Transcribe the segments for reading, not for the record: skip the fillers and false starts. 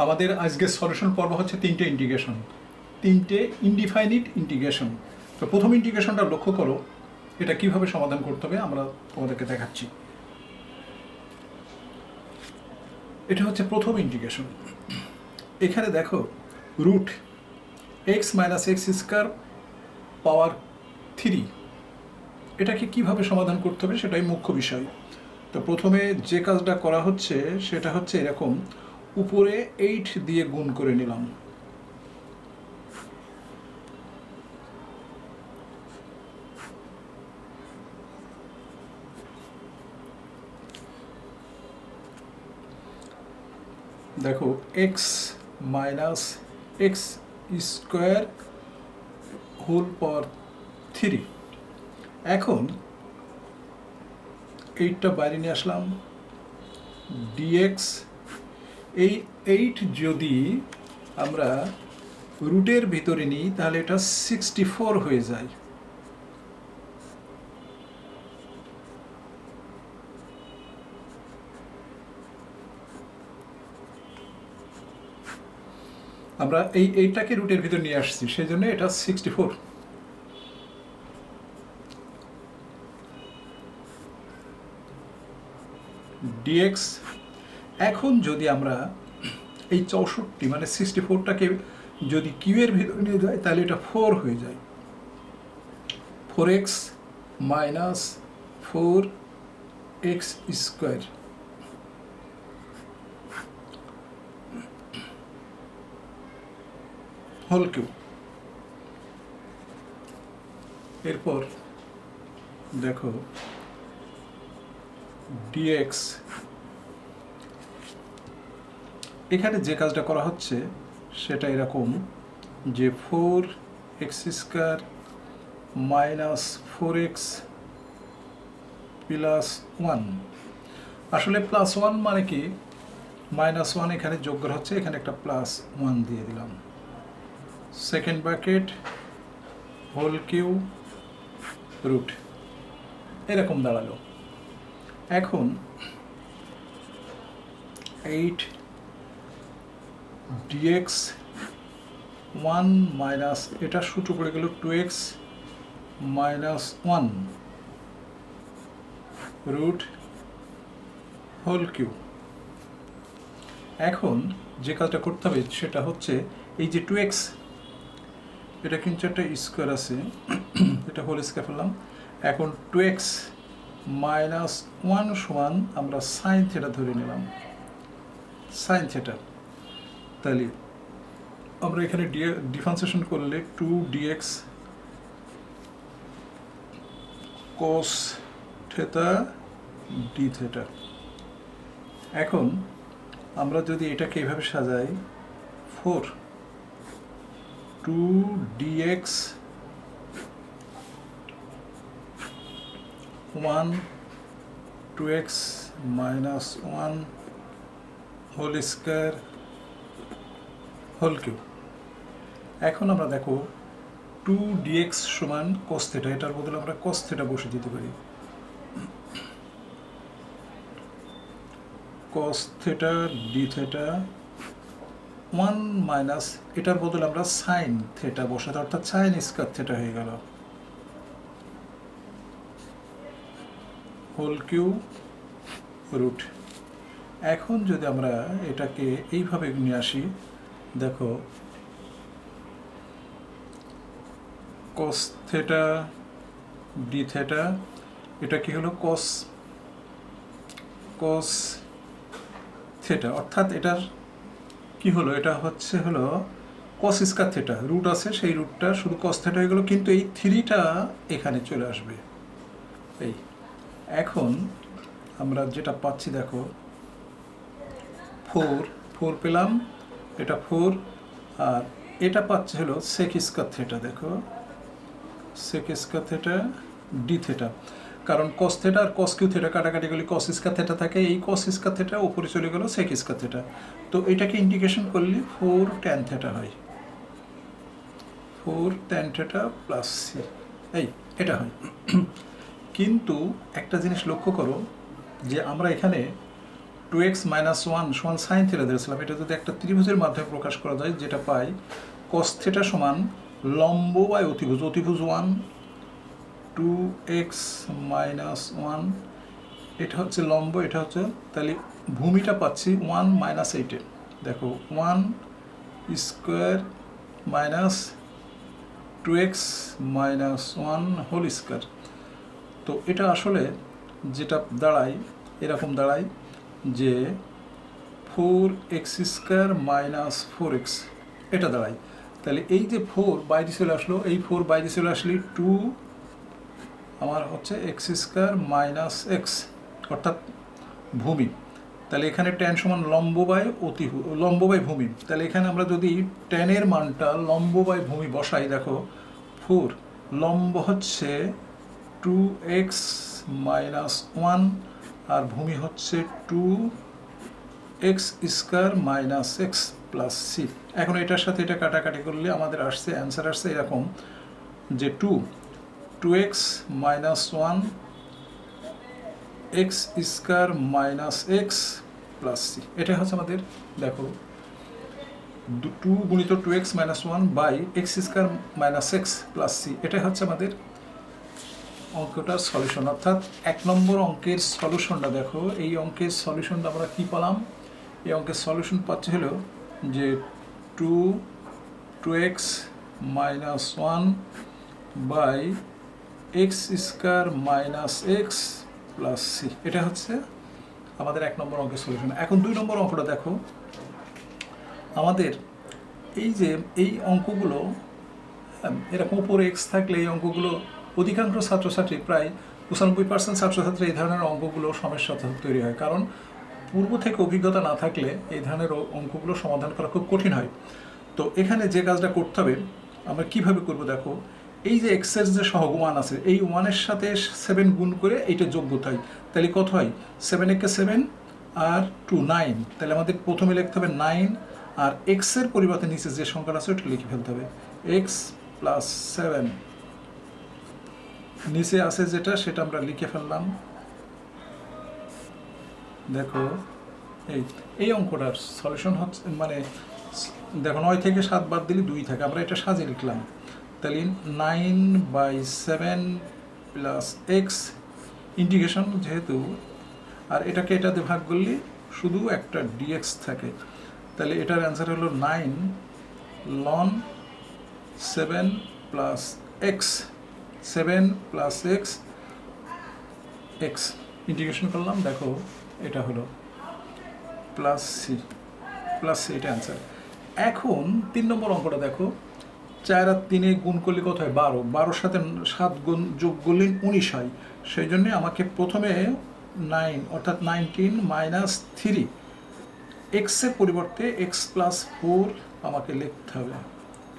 আমাদের আজকের সলিউশন পর্ব হচ্ছে তিনটে ইন্টিগ্রেশন, তিনটে ইনডিফাইনিট ইন্টিগ্রেশন। তো প্রথম ইন্টিগ্রেশনটা লক্ষ্য করো, এটা কিভাবে সমাধান করতে হবে আমরা তোমাদেরকে দেখাচ্ছি। এটা হচ্ছে প্রথম ইন্টিগ্রেশন। এখানে দেখো root X minus X square power 3, এটাকে কিভাবে সমাধান করতে হবে সেটাই মুখ্য বিষয়। তো প্রথমে যে কাজটা করা হচ্ছে সেটা হচ্ছে এরকম, উপরে 8 দিয়ে গুণ করে নিলাম। দেখো X minus X square whole power 3। এখন 8টা বাইরে নিয়ে আসলাম, ডিএক্স। এই 8 যদি আমরা রুটের ভিতরে নিই তাহলে এটা 64 হয়ে যায়। আমরা এই 8টাকে রুটের ভিতর নিয়ে আসছি, সেই জন্য এটা 64। ডিএক্স। এখন যদি আমরা এই 64 মানে 64টাকে যদি কিউ এর ভিতরে নিয়ে যাই তাহলে এটা 4 হয়ে যায়। 4x minus 4x square whole Q. এরপর দেখো ডিএক্স। এখানে যে কাজটা করা হচ্ছে সেটা এরকম যে 4x square minus 4x plus 1। আসলে প্লাস 1 মানে কি, মাইনাস 1 এখানে যোগ করা হচ্ছে, এখানে একটা প্লাস 1 দিয়ে দিলাম। Second bracket whole cube root, এরকম দাঁড়ালো। এখন 8 dx 1 মাইনাস এটা সূত্র পড়ে গেল 2x minus 1 root whole cube. এখন যে কাজটা করতে হবে সেটা হচ্ছে এই যে 2x, এটা কিন্তু একটা স্কোয়ার আছে, এটা হোল স্কোয়ার ফেললাম। এখন 2x মাইনাস 1 সমান আমরা সাইন থেটা ধরে নিলাম, সাইন থেটা। তাহলে আমরা এখানে ডিফারেন্সিয়েশন করলে 2dx cos theta d theta. এখন আমরা যদি এটাকে এভাবে সাজাই, 2dx 1 2x minus 1 whole square whole cube. এখন আমরা দেখো 2dx সমান cos থেটা, এটার বদলে আমরা cos থেটা বসে দিতে পারি। cos theta d theta 1 minus এটার বদলে আমরা সাইন থেটা বসাতে, অর্থাৎ সাইন স্কোয়ার থেটা হয়ে গেল হোল কিউ রুট। এখন যদি আমরা এটাকে এইভাবে নিয়ে আসি, দেখো cos থেটা d থেটা, এটা কি হলো cos থেটা, অর্থাৎ এটার কি হলো, এটা হচ্ছে হলো cos স্কয়ার থেটা, রুট আছে সেই রুটটা শুধু cos থেটা হয়ে গেল, কিন্তু এই 3টা এখানে চলে আসবে। এই এখন আমরা যেটা পাচ্ছি দেখো 4 পেলাম, এটা 4, আর এটা পাচ্ছে হলো sec স্কয়ার থেটা। দেখো sec square theta d theta, কারণ cos থেটা আর cos কিউ থেটা কাটাকাটি গেলে cos স্কয়ার থেটা থাকে, এই cos স্কয়ার থেটা উপরে চলে গেল sec স্কয়ার থেটা। তো এটাকে ইন্টিগ্রেশন করলে 4 tan থেটা হয়, 4 tan থেটা প্লাস c, এই এটা হয়। কিন্তু একটা জিনিস লক্ষ্য করো যে আমরা এখানে 2x মাইনাস 1 সমান সাইন থিটা ধরেছিলাম, এটা যদি একটা ত্রিভুজের মাধ্যমে প্রকাশ করা যায়, যেটা পাই cos থিটা সমান লম্ব বাই অতিভুজ, অতিভুজ 1 2x মাইনাস 1, এটা হচ্ছে লম্ব, এটা হচ্ছে, তাহলে ভূমিটা পাচ্ছি 1 মাইনাস 8 দেখো 1 square minus 2x minus 1 whole square. তো এটা আসলে যেটা দাঁড়ায় এরকম দাঁড়ায় যে 4x স্কোয়ার মাইনাস 4x এটা দাঁড়ায়। তাহলে এই যে 4 বাইরে চলে আসলো, এই 4 বাইরে চলে আসলে 2 আমার হচ্ছে এক্স স্কোয়ার মাইনাস এক্স অর্থাৎ ভূমি। তাহলে এখানে ট্যান সমান লম্ব বাই ভূমি। তাহলে এখানে আমরা যদি ট্যানের মানটা লম্ব বাই ভূমি বসাই, দেখো 4 লম্ব হচ্ছে 2x মাইনাস 1 আর ভূমি হচ্ছে 2x square minus X plus C. এখন এটার সাথে এটা কাটাকাটি করলে আমাদের আসছে অ্যান্সার আসছে এরকম যে 2x minus 1 X square minus X plus C. এটা হচ্ছে আমাদের, দেখো 2 গুণিত 2x minus 1 by X square minus X plus C, এটা হচ্ছে আমাদের অঙ্কটার সলিউশন। অর্থাৎ 1 নম্বর অঙ্কের সলিউশনটা দেখো, এই অঙ্কের সলিউশনটা আমরা কি পেলাম? এই অঙ্কের সলিউশন পাচ্ছি হলো যে 2x minus 1 by X square minus X plus C, এটা হচ্ছে আমাদের 1 নম্বর অঙ্কের সলিউশন। এখন 2 নম্বর অঙ্কটা দেখো, আমাদের এই যে এই অঙ্কগুলো এরকম উপরে এক্স থাকলে এই অঙ্কগুলো অধিকাংশ ছাত্রছাত্রী, প্রায় 95% ছাত্রছাত্রী এই ধরনের অঙ্কগুলো সমস্যা তৈরি হয়, কারণ পূর্ব থেকে অভিজ্ঞতা না থাকলে এই ধরনের অঙ্কগুলো সমাধান করা খুব কঠিন হয়। তো এখানে যে কাজটা করতে হবে আমরা কিভাবে করব, দেখো এই যে এক্সের যে সহগ 1 আছে, এই 1-এর সাথে 7 গুণ করে এইটা যোগ করতে হয়। তাহলে কত হয়? 7 একে 7 আর 2 9। তাহলে আমাদের প্রথমে লিখতে হবে 9 আর এক্সের পরিবর্তে নিচে যে সংখ্যাটা আছে ওটা লিখে ফেলতে হবে এক্স প্লাস 7। নিচে আছে যেটা সেটা আমরা লিখে ফেললাম। দেখো এই অঙ্কটার সলিউশন হচ্ছে, মানে দেখো 9 থেকে 7 বাদ দিলে 2 থাকে, আমরা এটা সাজিয়ে লিখলাম। তাহলে 9/7 প্লাস এক্স ইন্টিগ্রেশন যেহেতু, আর এটাকে এটাতে ভাগ করলে শুধু একটা ডিএক্স থাকে। তাহলে এটার অ্যান্সার হলো 9 ln 7 plus x, 7 plus x x integration করলাম, দেখো এটা হলো প্লাস সি, এটা অ্যান্সার। এখন 3 নম্বর অঙ্কটা দেখো, 4 আর 3 গুণ করলে কত হয়? 12। 12-র সাথে 7 গুণ যোগ করলে 19 হয়। সেই জন্যে আমাকে প্রথমে 9 অর্থাৎ 19 মাইনাস 3 এক্সের পরিবর্তে এক্স প্লাস 4 আমাকে লিখতে হবে।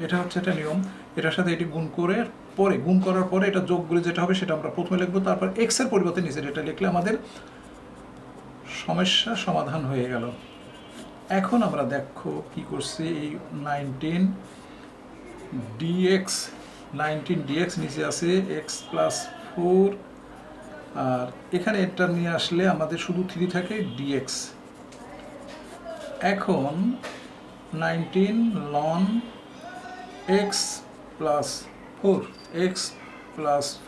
এটা হচ্ছে একটা নিয়ম। এটার সাথে এটি গুণ করে পরে, গুণ করার পরে এটা যোগ করে যেটা হবে সেটা আমরা প্রথমে লিখবো, তারপর এক্সের পরিবর্তে নিচের এটা লিখলে আমাদের সমস্যা সমাধান হয়ে গেল। এখন আমরা দেখো কি করছি, এই 19 dx নিচে আছে এক্স প্লাস 4 আর এখানে এটা নিয়ে আসলে আমাদের শুধু 3 থাকে dx। এখন 19 ln x plus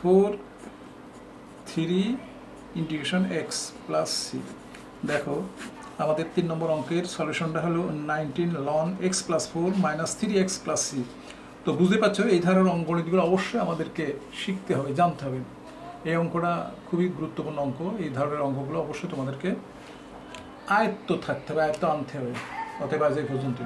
4 3 integration x plus c। দেখো আমাদের 3 নম্বর অঙ্কের সলিউশনটা হলো 19 ln x plus 4 minus 3x plus c। তো বুঝতে পারছো এই ধরনের অঙ্কগণিতগুলো অবশ্যই আমাদেরকে শিখতে হবে, জানতে হবে। এই অঙ্কটা খুবই গুরুত্বপূর্ণ অঙ্ক। এই ধরনের অঙ্কগুলো অবশ্যই তোমাদেরকে আয়ত্ত থাকতে হবে, আয়ত্ত আনতে হবে। অতএব আজ এই পর্যন্ত।